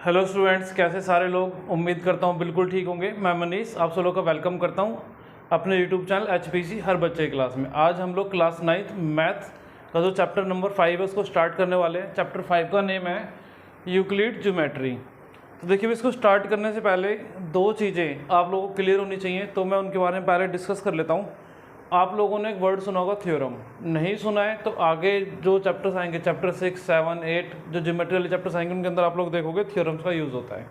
Hello students, कैसे सारे लोग। उम्मीद करता हूँ बिल्कुल ठीक होंगे। मैं मनीष आप सब लोग का वेलकम करता हूँ अपने यूट्यूब चैनल HPC हर बच्चे की क्लास में। आज हम लोग क्लास 9th मैथ का जो चैप्टर नंबर 5 है उसको स्टार्ट करने वाले हैं। चैप्टर 5 का नेम है यूक्लिड ज्योमेट्री। तो देखिए, इसको स्टार्ट करने से पहले दो चीज़ें आप लोगों को क्लियर होनी चाहिए, तो मैं उनके बारे में पहले डिस्कस कर लेता हूँ। आप लोगों ने एक वर्ड सुना होगा थ्योरम, नहीं सुना है तो आगे जो चैप्टर्स आएंगे, चैप्टर 6, 7, 8 जो ज्योमेट्री वाले चैप्टर्स आएंगे उनके अंदर आप लोग देखोगे थ्योरम्स का यूज़ होता है।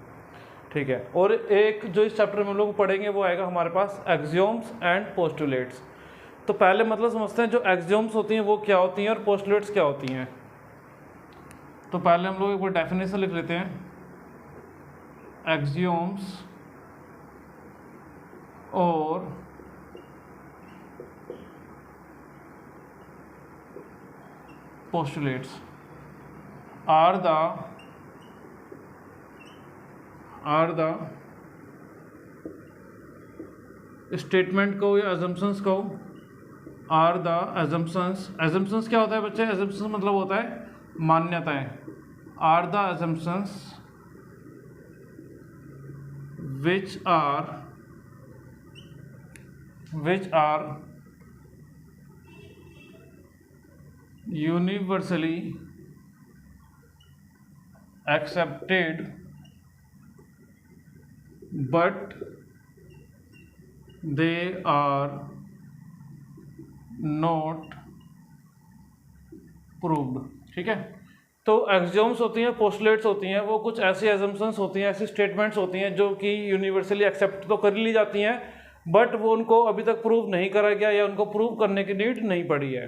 ठीक है। और एक जो इस चैप्टर में हम लोग पढ़ेंगे वो आएगा हमारे पास एक्सियोम्स एंड पोस्टुलेट्स। तो पहले मतलब समझते हैं जो एक्सियोम्स होती हैं वो क्या होती हैं और पोस्टुलेट्स क्या होती हैं। तो पहले हम लोग एक बार डेफिनेशन लिख लेते हैं। एक्सियोम्स और postulates are the statement को या assumptions को are the assumptions क्या होता है बच्चे? assumptions मतलब होता है मान्यताएं। are the assumptions which are universally accepted but they are not proved। ठीक है। तो एक्सियोम्स होती हैं, पोस्टुलेट्स होती हैं, वो कुछ ऐसी एजम्पशंस होती हैं, ऐसी स्टेटमेंट्स होती हैं जो कि यूनिवर्सली एक्सेप्ट तो कर ली जाती हैं बट वो उनको अभी तक प्रूव नहीं करा गया या उनको प्रूव करने की नीड नहीं पड़ी है।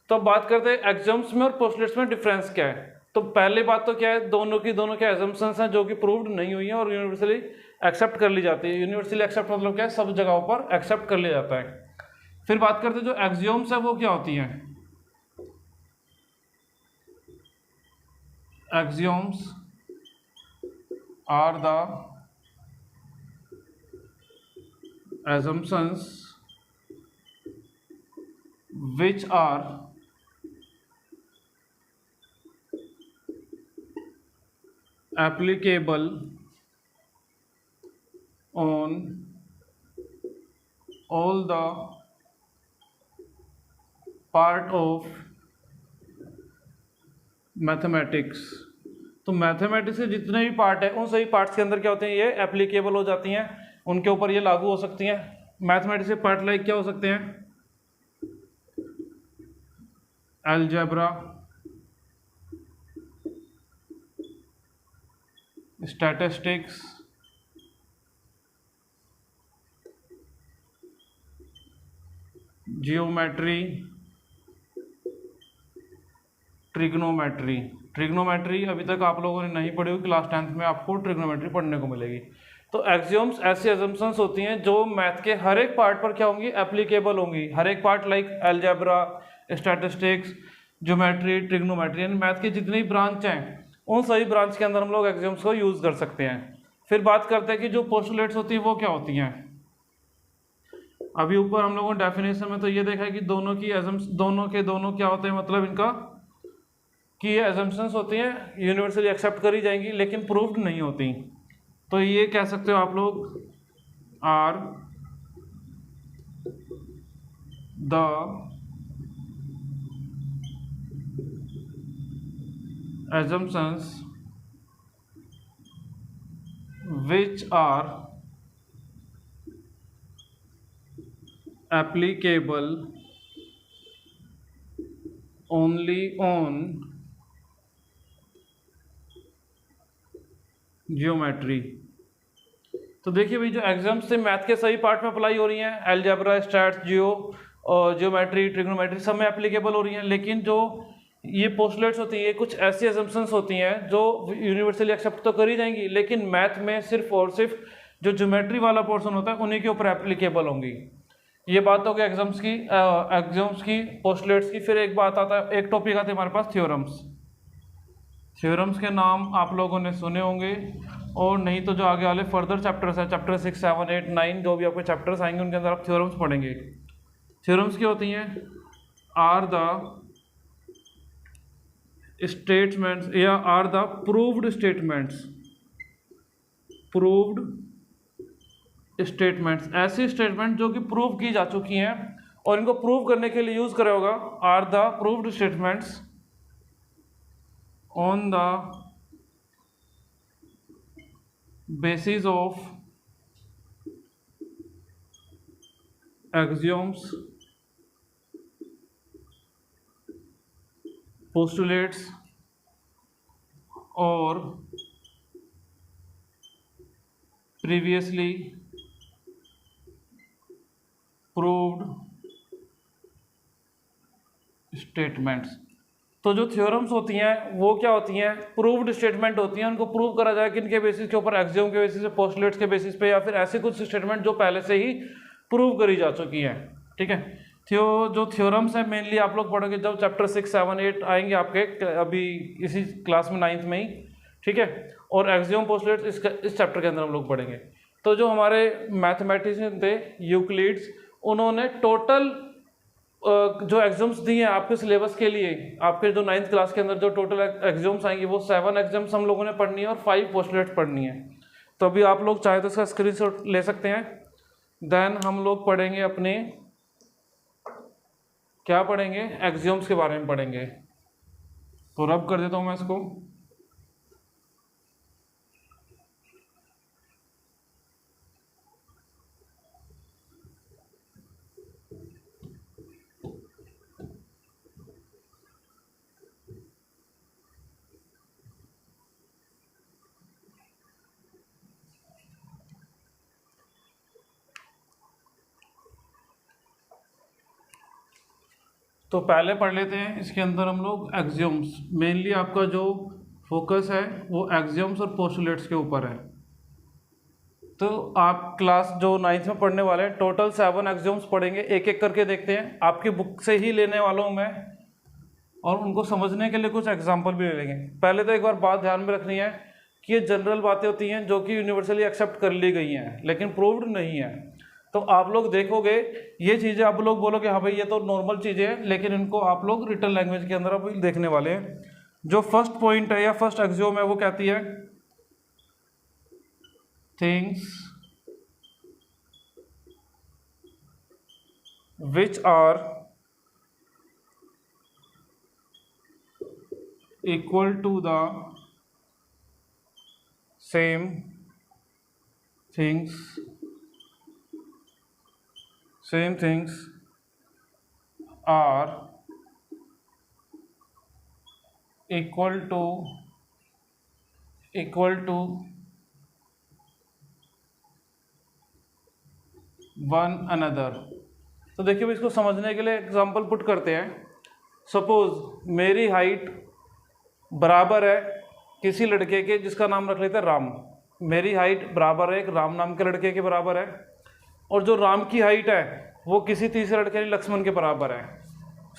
तो अब बात करते हैं एक्सियोम्स में और पोस्टुलेट्स में डिफरेंस क्या है। तो पहली बात तो क्या है, दोनों के एजम्पशंस हैं जो कि प्रूव्ड नहीं हुई हैं और यूनिवर्सली एक्सेप्ट कर ली जाती है। यूनिवर्सली एक्सेप्ट मतलब क्या है, सब जगहों पर एक्सेप्ट कर लिया जाता है। फिर बात करते हैं जो एक्सियोम्स है वो क्या होती हैं। Axioms are the assumptions which are applicable on all the part of mathematics. तो मैथमेटिक्स के जितने भी पार्ट है उन सभी पार्ट्स के अंदर क्या होते हैं, ये एप्लीकेबल हो जाती हैं, उनके ऊपर ये लागू हो सकती हैं। मैथमेटिक्स के पार्ट लाइक क्या हो सकते हैं, अलजेब्रा, स्टैटिस्टिक्स, जियोमेट्री, ट्रिग्नोमेट्री अभी तक आप लोगों ने नहीं पढ़ी हुई, क्लास 10th में आपको ट्रिग्नोमेट्री पढ़ने को मिलेगी। तो एक्सियोम्स ऐसी एजम्पशंस होती हैं जो मैथ के हर एक पार्ट पर क्या होंगी, एप्लीकेबल होंगी। हर एक part like algebra, statistics, geometry, trigonometry, यानी मैथ की जितनी ब्रांच हैं उन सभी ब्रांच के अंदर हम लोग एक्सियोम्स को यूज़ कर सकते हैं। फिर बात करते हैं कि जो पोस्टुलेट्स होती हैं वो क्या होती हैं। अभी ऊपर हम लोगों ने डेफिनेशन में तो ये देखा है कि दोनों क्या होते हैं, मतलब इनका कि ये एजम्पशंस होती हैं यूनिवर्सली एक्सेप्ट करी जाएंगी लेकिन प्रूव्ड नहीं होती। तो ये कह सकते हो आप लोग are the assumptions which are applicable only on geometry. तो देखिए भाई, जो एग्जाम्स से मैथ के सभी पार्ट में अप्लाई हो रही हैं, अलजेब्रा, स्टैट्स, जियोमेट्री, ट्रिग्नोमेट्री सब में एप्लीकेबल हो रही हैं, लेकिन जो ये पोस्टुलेट्स होती हैं ये कुछ ऐसी एजम्पशंस होती हैं जो यूनिवर्सली एक्सेप्ट तो करी जाएंगी लेकिन मैथ में सिर्फ और सिर्फ जो ज्योमेट्री वाला पोर्शन होता है उन्हीं के ऊपर एप्लीकेबल होंगी। ये बात हो गई एक्सियोम्स की, पोस्टुलेट्स की। फिर एक बात आता है, एक टॉपिक आता है हमारे पास थ्योरम्स के नाम आप लोगों ने सुने होंगे, और नहीं तो जो आगे वाले फर्दर चैप्टर्स है, चैप्टर 6, 7, 8, 9 जो भी आपके चैप्टर्स आएंगे उनके अंदर आप थ्योरम्स पढ़ेंगे। थ्योरम्स क्या होती हैं, आर द स्टेटमेंट्स या are the proved statements proved statements, ऐसी स्टेटमेंट जो कि प्रूव की जा चुकी हैं और इनको प्रूव करने के लिए यूज करा होगा, are the proved statements on the basis of axioms, postulates और प्रीवियसली प्रूव्ड स्टेटमेंट्स। तो जो थ्योरम्स होती हैं वो क्या होती हैं, प्रूव्ड स्टेटमेंट होती हैं, उनको प्रूव करा जाए किन के बेसिस के ऊपर, एक्सियोम के बेसिस पे, पोस्टुलेट्स के बेसिस पे, या फिर ऐसी कुछ स्टेटमेंट जो पहले से ही प्रूव करी जा चुकी हैं। ठीक है, जो थ्योरम्स हैं मेनली आप लोग पढ़ोगे जब चैप्टर 6, 7, 8 आएंगे आपके अभी इसी क्लास में 9th में ही। ठीक है, और एक्सियोम पोस्टुलेट्स इस चैप्टर के अंदर हम लोग पढ़ेंगे। तो जो हमारे मैथमेटिशियन थे यूक्लिड्स, उन्होंने टोटल जो एग्जाम्स दी हैं आपके सिलेबस के लिए, आपके जो 9th क्लास के अंदर जो टोटल एग्जाम्स आएंगे वो 7 एग्जाम्स हम लोगों ने पढ़नी है और 5 पोस्टुलेट्स पढ़नी है। तो अभी आप लोग चाहे तो इसका स्क्रीनशॉट ले सकते हैं। देन हम लोग पढ़ेंगे अपने, क्या पढ़ेंगे, एक्सियोम्स के बारे में पढ़ेंगे। तो रब कर देता हूँ मैं इसको। तो पहले पढ़ लेते हैं इसके अंदर हम लोग एक्सियोम्स। मेनली आपका जो फोकस है वो एक्सियोम्स और पोस्टुलेट्स के ऊपर है। तो आप क्लास जो 9th में पढ़ने वाले हैं टोटल 7 एक्सियोम्स पढ़ेंगे, एक एक करके देखते हैं। आपकी बुक से ही लेने वाला हूँ मैं और उनको समझने के लिए कुछ एग्जाम्पल भी ले लेंगे। पहले तो एक बार बात ध्यान में रखनी है कि ये जनरल बातें होती हैं जो कि यूनिवर्सली एक्सेप्ट कर ली गई हैं लेकिन प्रूव्ड नहीं है। तो आप लोग देखोगे ये चीज़ें, आप लोग बोलोगे हाँ भाई ये तो नॉर्मल चीज़ें हैं, लेकिन इनको आप लोग रिटन लैंग्वेज के अंदर अब देखने वाले हैं। जो फर्स्ट पॉइंट है या फर्स्ट एक्सियोम है वो कहती है things which are equal to the same things are equal to one another. तो देखिए भाई इसको समझने के लिए एग्जांपल पुट करते हैं। सपोज मेरी हाइट बराबर है किसी लड़के के जिसका नाम रख लेते हैं राम। मेरी हाइट बराबर है एक राम नाम के लड़के के बराबर है, और जो राम की हाइट है वो किसी तीसरे लड़के लक्ष्मण के बराबर है।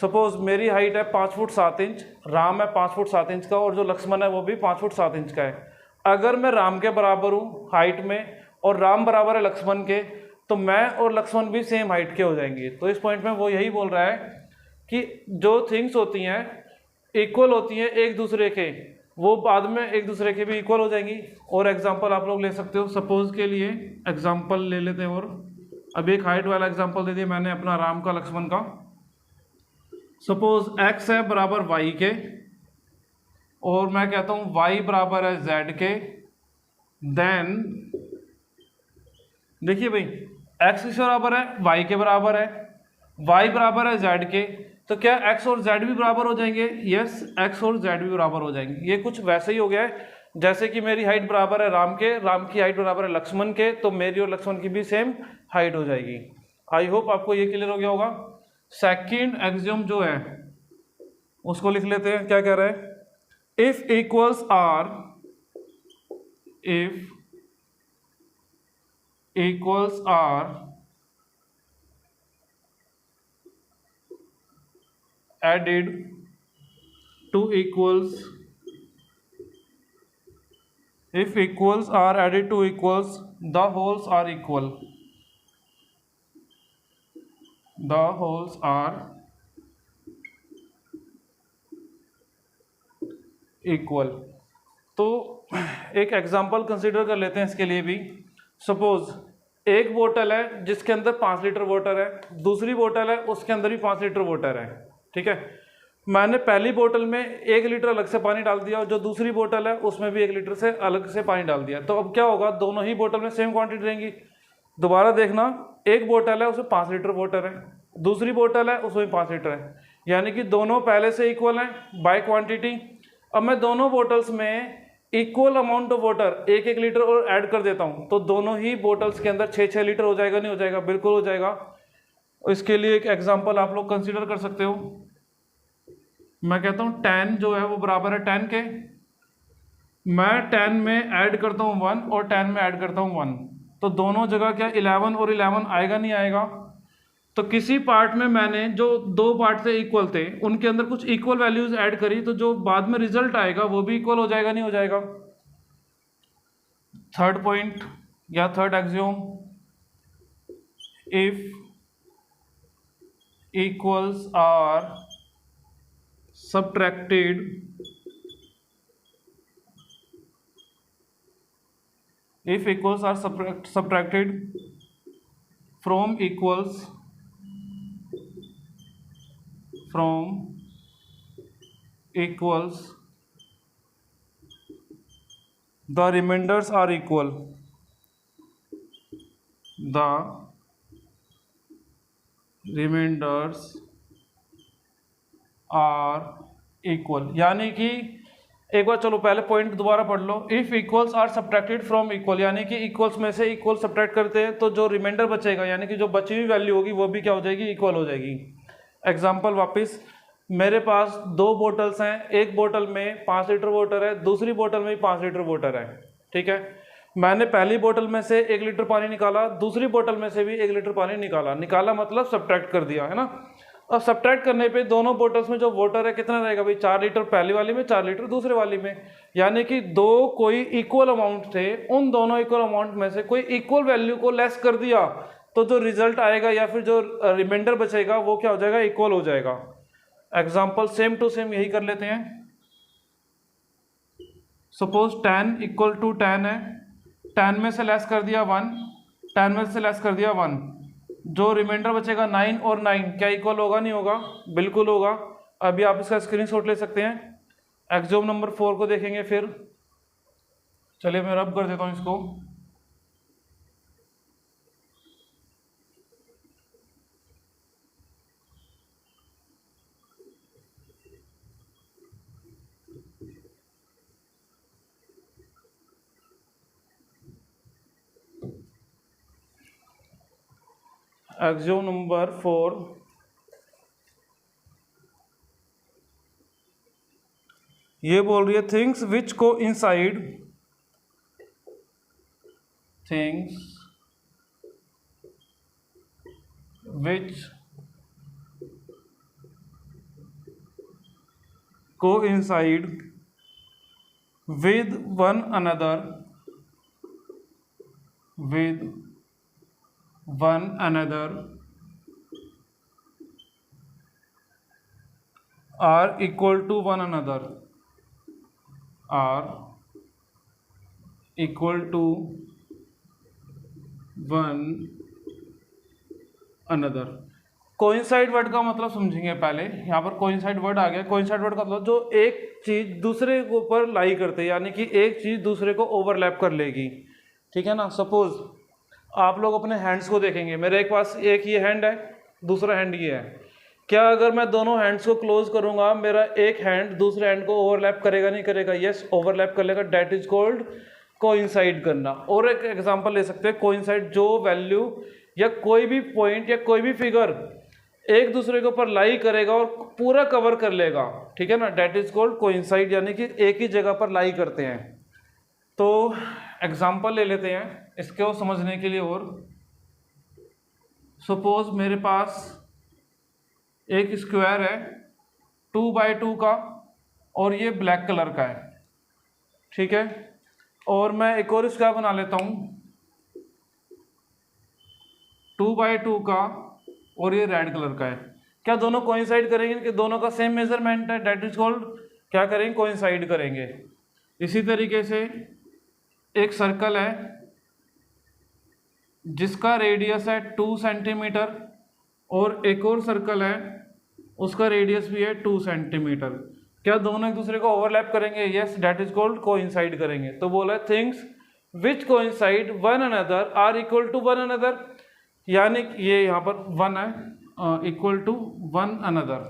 सपोज मेरी हाइट है 5 फुट 7 इंच, राम है 5 फुट 7 इंच का, और जो लक्ष्मण है वो भी 5 फुट 7 इंच का है। अगर मैं राम के बराबर हूँ हाइट में और राम बराबर है लक्ष्मण के, तो मैं और लक्ष्मण भी सेम हाइट के हो जाएंगे। तो इस पॉइंट में वो यही बोल रहा है कि जो थिंग्स होती हैं इक्वल होती हैं एक दूसरे के, वो बाद में एक दूसरे के भी इक्वल हो जाएंगी। और एग्जांपल आप लोग ले सकते हो। सपोज के लिए एग्जांपल ले लेते हैं, और अभी एक हाइट वाला एग्जांपल दे दिया मैंने अपना राम का लक्ष्मण का। सपोज x है बराबर y के, और मैं कहता हूँ y बराबर है z के। देन देखिए भाई x किसके बराबर है, y के बराबर है, y बराबर है z के, तो क्या x और z भी बराबर हो जाएंगे? यस, x और z भी बराबर हो जाएंगे। ये कुछ वैसे ही हो गया है जैसे कि मेरी हाइट बराबर है राम के, राम की हाइट बराबर है लक्ष्मण के, तो मेरी और लक्ष्मण की भी सेम हाइट हो जाएगी। आई होप आपको ये क्लियर हो गया होगा। सेकंड एक्सियोम जो है उसको लिख लेते हैं। क्या कह रहा है? If equals are added to equals, if equals are added to equals, the wholes are equal, the wholes are equal। तो एक एग्जांपल कंसीडर कर लेते हैं इसके लिए भी। सपोज एक बोतल है जिसके अंदर 5 लीटर वाटर है, दूसरी बोतल है उसके अंदर भी 5 लीटर वाटर है, ठीक है। मैंने पहली बोतल में 1 लीटर अलग से पानी डाल दिया और जो दूसरी बोतल है उसमें भी 1 लीटर से अलग से पानी डाल दिया। तो अब क्या होगा, दोनों ही बोतल में सेम क्वांटिटी रहेंगी। दोबारा देखना, एक बोतल है उसमें 5 लीटर वाटर है, दूसरी बोतल है उसमें 5 लीटर है, यानी कि दोनों पहले से इक्वल हैं बाय क्वांटिटी। अब मैं दोनों बोतल्स में equal amount of water 1-1 litre और ऐड कर देता हूँ, तो दोनों ही बोतल्स के अंदर 6-6 लीटर हो जाएगा, नहीं हो जाएगा? बिल्कुल हो जाएगा। इसके लिए एक एग्जांपल आप लोग कंसीडर कर सकते हो। मैं कहता हूँ 10 जो है वो बराबर है 10 के, मैं 10 में ऐड करता हूँ 1 और 10 में ऐड करता हूँ 1, तो दोनों जगह क्या 11 और 11 आएगा, नहीं आएगा? तो किसी पार्ट में मैंने जो 2 पार्ट थे इक्वल थे उनके अंदर कुछ इक्वल वैल्यूज ऐड करी, तो जो बाद में रिजल्ट आएगा वो भी इक्वल हो जाएगा, नहीं हो जाएगा? थर्ड पॉइंट या third axiom, if equals are subtracted if equals are subtracted from equals the remainders are equal, the remainders are equal. यानी कि एक बार चलो पहले पॉइंट दोबारा पढ़ लो। If equals are subtracted from equal, यानी कि इक्वल्स में से इक्वल सब्ट्रैक्ट करते हैं तो जो रिमाइंडर बचेगा यानी कि जो बची हुई वैल्यू होगी वो भी क्या हो जाएगी, इक्वल हो जाएगी। एग्जांपल वापस, मेरे पास 2 बोतल्स हैं, एक बोतल में 5 लीटर वाटर है, दूसरी बोतल में भी 5 लीटर वाटर है, ठीक है। मैंने पहली बोतल में से 1 लीटर पानी निकाला, दूसरी बोतल में से भी 1 लीटर पानी निकाला मतलब सब्ट्रैक्ट कर दिया, है ना। अब सब्ट्रैक्ट करने पे दोनों बोतल्स में जो वाटर है कितना रहेगा भाई, 4 लीटर पहली वाली में, 4 लीटर दूसरे वाली में, यानी कि 2 कोई इक्वल अमाउंट थे, उन दोनों इक्वल अमाउंट में से कोई इक्वल वैल्यू को लेस कर दिया, तो जो रिजल्ट आएगा या फिर जो रिमाइंडर बचेगा वो क्या हो जाएगा, इक्वल हो जाएगा। एग्जाम्पल सेम टू सेम यही कर लेते हैं। सपोज 10 इक्वल टू 10 है, 10 में से लेस कर दिया 1, 10 में से लेस कर दिया 1, जो रिमाइंडर बचेगा 9 और 9 क्या इक्वल होगा, नहीं होगा? बिल्कुल होगा। अभी आप इसका स्क्रीनशॉट ले सकते हैं। एक्सियोम नंबर 4 को देखेंगे फिर। चलिए मैं रब कर देता हूँ इसको। एक्सियोम नंबर 4, ये बोल रही है थिंग्स विच को इनसाइड, थिंग्स विच को inside with one another are equal to one another, are equal to one another। Coincide word का मतलब समझेंगे पहले। यहाँ पर कोइंसाइड वर्ड आ गया। कोइंसाइड वर्ड का मतलब जो एक चीज दूसरे के ऊपर लाई करते हैं, यानी कि एक चीज दूसरे को ओवरलैप कर लेगी, ठीक है ना। सपोज आप लोग अपने हैंड्स को देखेंगे, मेरे पास एक ये हैंड है, दूसरा हैंड ये है। क्या अगर मैं दोनों हैंड्स को क्लोज करूंगा, मेरा एक हैंड दूसरे हैंड को ओवरलैप करेगा, नहीं करेगा? यस, ओवरलैप कर लेगा। डेट इज कॉल्ड कोइंसाइड करना। और एक एग्जांपल ले सकते हैं, कोइंसाइड जो वैल्यू या कोई भी पॉइंट या कोई भी फिगर एक दूसरे के ऊपर लाई करेगा और पूरा कवर कर लेगा, ठीक है ना, डेट इज कॉल्ड कोइंसाइड, यानी कि एक ही जगह पर लाई करते हैं। तो एग्जांपल ले लेते हैं इसको समझने के लिए। और सपोज मेरे पास एक स्क्वायर है 2x2 का और ये ब्लैक कलर का है, ठीक है। और मैं एक और स्क्वायर बना लेता हूं 2x2 का और ये रेड कलर का है। क्या दोनों कोइंसाइड करेंगे कि दोनों का सेम मेजरमेंट है? डेट इज कॉल्ड क्या करेंगे, कोइंसाइड करेंगे। इसी तरीके से एक सर्कल है जिसका रेडियस है 2 सेंटीमीटर और एक और सर्कल है उसका रेडियस भी है 2 सेंटीमीटर। क्या दोनों एक दूसरे को ओवरलैप करेंगे? Yes, that is called coincide करेंगे। तो बोला है things which coincide one another are equal to one another, यानी ये यहाँ पर वन है इक्वल टू वन अनदर।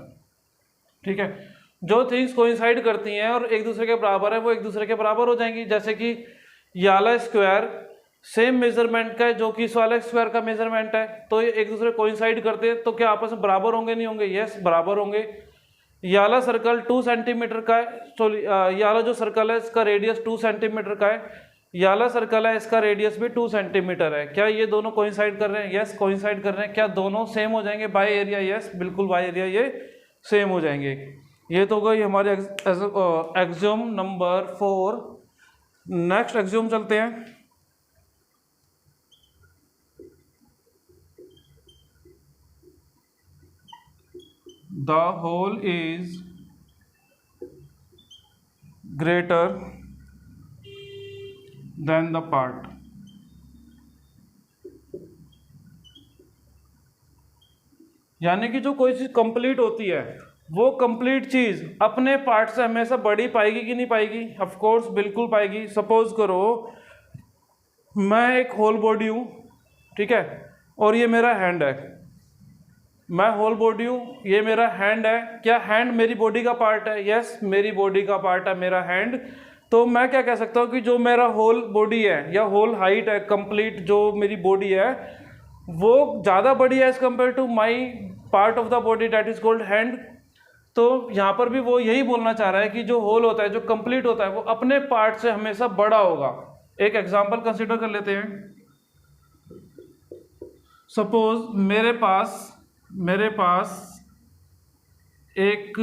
ठीक है, जो थिंग्स कोइंसाइड करती हैं और एक दूसरे के बराबर है वो एक दूसरे के बराबर हो जाएंगी। जैसे कि ये वाला स्क्वायर सेम मेजरमेंट का है जो कि इस वाला स्क्वायर का मेजरमेंट है, तो ये एक दूसरे कोइंसाइड करते हैं तो क्या आपस में बराबर होंगे? नहीं होंगे? यस, बराबर होंगे। ये वाला सर्कल 2 सेंटीमीटर का है, सॉरी ये वाला जो सर्कल है इसका रेडियस 2 सेंटीमीटर का है, ये वाला सर्कल है इसका रेडियस भी 2 सेंटीमीटर है। क्या ये दोनों कोइंसाइड कर रहे हैं? यस, कोइंसाइड कर रहे हैं। क्या दोनों सेम हो जाएंगे बाय एरिया? यस, बिल्कुल बाय एरिया ये सेम हो जाएंगे। ये तो गई हमारे एक्सियोम नंबर 4। नेक्स्ट एक्सियोम चलते हैं। The whole is greater than the part। यानी कि जो कोई चीज़ कंप्लीट होती है वो कंप्लीट चीज़ अपने पार्ट से हमेशा बड़ी पाएगी कि नहीं पाएगी? ऑफ कोर्स बिल्कुल पाएगी। सपोज करो मैं एक होल बॉडी हूँ, ठीक है, और ये मेरा हैंड है। मैं होल बॉडी हूँ, ये मेरा हैंड है। क्या हैंड मेरी बॉडी का पार्ट है? यस, मेरी बॉडी का पार्ट है मेरा हैंड। तो मैं क्या कह सकता हूँ कि जो मेरा होल बॉडी है या होल हाइट है, कंप्लीट जो मेरी बॉडी है वो ज़्यादा बड़ी है as compare to my part of the body that is called hand. तो यहाँ पर भी वो यही बोलना चाह रहा है कि जो होल होता है, जो कंप्लीट होता है, वो अपने पार्ट से हमेशा बड़ा होगा। एक एग्जाम्पल कंसिडर कर लेते हैं। सपोज मेरे पास एक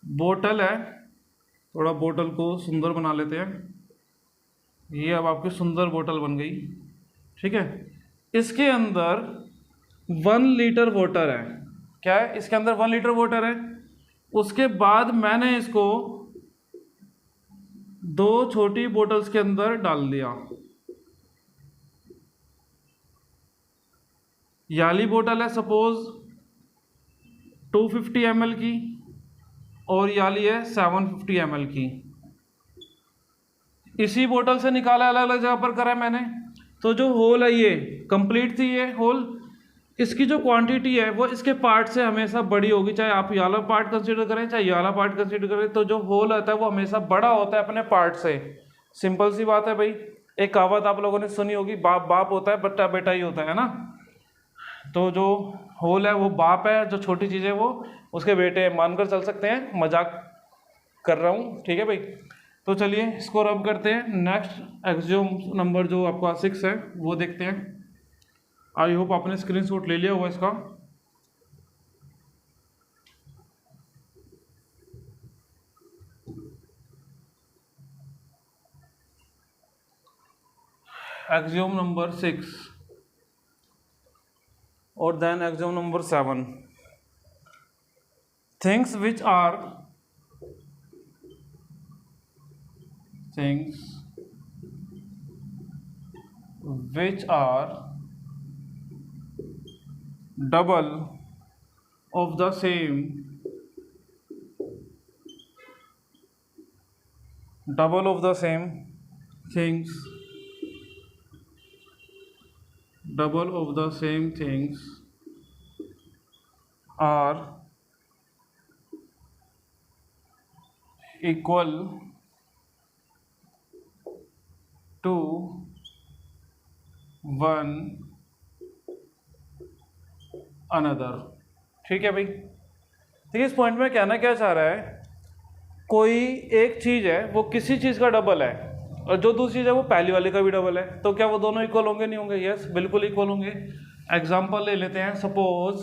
बोतल है, थोड़ा बोतल को सुंदर बना लेते हैं। ये अब आपकी सुंदर बोतल बन गई, ठीक है। इसके अंदर 1 लीटर वाटर है। क्या है? इसके अंदर 1 लीटर वाटर है। उसके बाद मैंने इसको 2 छोटी बोतल्स के अंदर डाल दिया। याली बोतल है सपोज 250 ml की और याली है 750 ml की। इसी बोतल से निकाला, अलग अलग जगह पर करा मैंने। तो जो होल है ये कंप्लीट थी, ये होल, इसकी जो क्वांटिटी है वो इसके पार्ट से हमेशा बड़ी होगी। चाहे आप ये वाला पार्ट कंसीडर करें चाहे ये वाला पार्ट कंसीडर करें, तो जो होल होता है वो हमेशा बड़ा होता है अपने पार्ट से। सिंपल सी बात है भाई। एक कहावत आप लोगों ने सुनी होगी, बाप बाप होता है बेटा बेटा ही होता है ना। तो जो होल है वो बाप है, जो छोटी चीज़ है वो उसके बेटे मानकर चल सकते हैं। मजाक कर रहा हूँ, ठीक है भाई। तो चलिए इसको रब करते हैं। नेक्स्ट एक्सियोम नंबर जो आपका 6 है वो देखते हैं। आई होप आपने स्क्रीनशॉट ले लिया होगा इसका। एक्सियोम नंबर 6 और then axiom number 7। things which are double of the same things are equal to one another। ठीक है भाई। देखिए इस पॉइंट में कहना क्या चाह रहा है, कोई एक चीज़ है वो किसी चीज़ का डबल है और जो दूसरी चीज़ है वो पहली वाले का भी डबल है, तो क्या वो दोनों इक्वल होंगे? नहीं होंगे? यस, बिल्कुल इक्वल होंगे। एग्जाम्पल ले लेते हैं। सपोज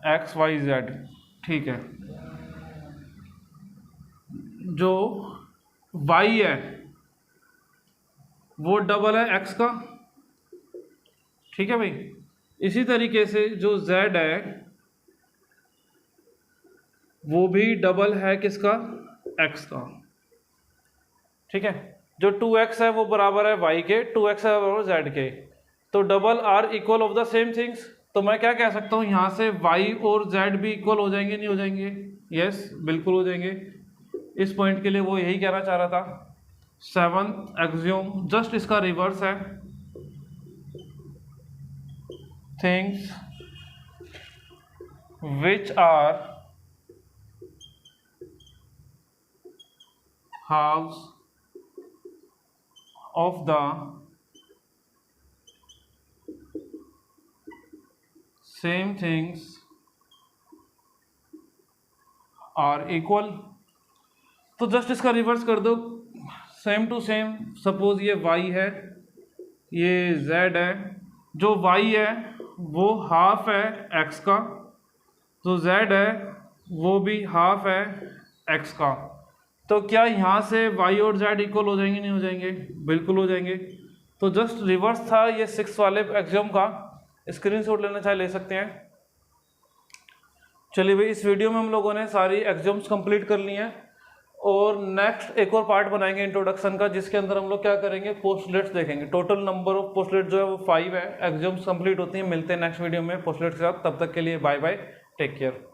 XYZ, ठीक है, जो Y है वो डबल है X का, ठीक है भाई। इसी तरीके से जो Z है वो भी डबल है किसका? x का, ठीक है। जो 2x है वो बराबर है y के, 2x है बराबर z के, तो double R equal of the same things. तो मैं क्या कह सकता हूँ यहाँ से y और z भी इक्वल हो जाएंगे, नहीं हो जाएंगे? यस, बिल्कुल हो जाएंगे। इस पॉइंट के लिए वो यही कहना चाह रहा था। 7th एक्सियोम जस्ट इसका रिवर्स है, things which are halves of the same things are equal। तो जस्ट इसका रिवर्स कर दो, सेम टू सेम। सपोज ये y है, ये z है, जो y है वो हाफ है x का, जो z है वो भी हाफ है x का। तो क्या यहाँ से y और z इक्वल हो जाएंगे, नहीं हो जाएंगे? बिल्कुल हो जाएंगे। तो जस्ट रिवर्स था ये 6 वाले एक्सियोम का, स्क्रीनशॉट लेना चाहे ले सकते हैं। चलिए भाई, इस वीडियो में हम लोगों ने सारी एक्सियोम्स कंप्लीट कर ली हैं, और नेक्स्ट एक और पार्ट बनाएंगे इंट्रोडक्शन का, जिसके अंदर हम लोग क्या करेंगे, पोस्टलेट्स देखेंगे। टोटल नंबर ऑफ पोस्टलेट जो है वो 5 है। एक्सियोम्स कंप्लीट होती हैं। मिलते हैं नेक्स्ट वीडियो में पोस्टलेट्स के साथ। तब तक के लिए बाय बाय, टेक केयर।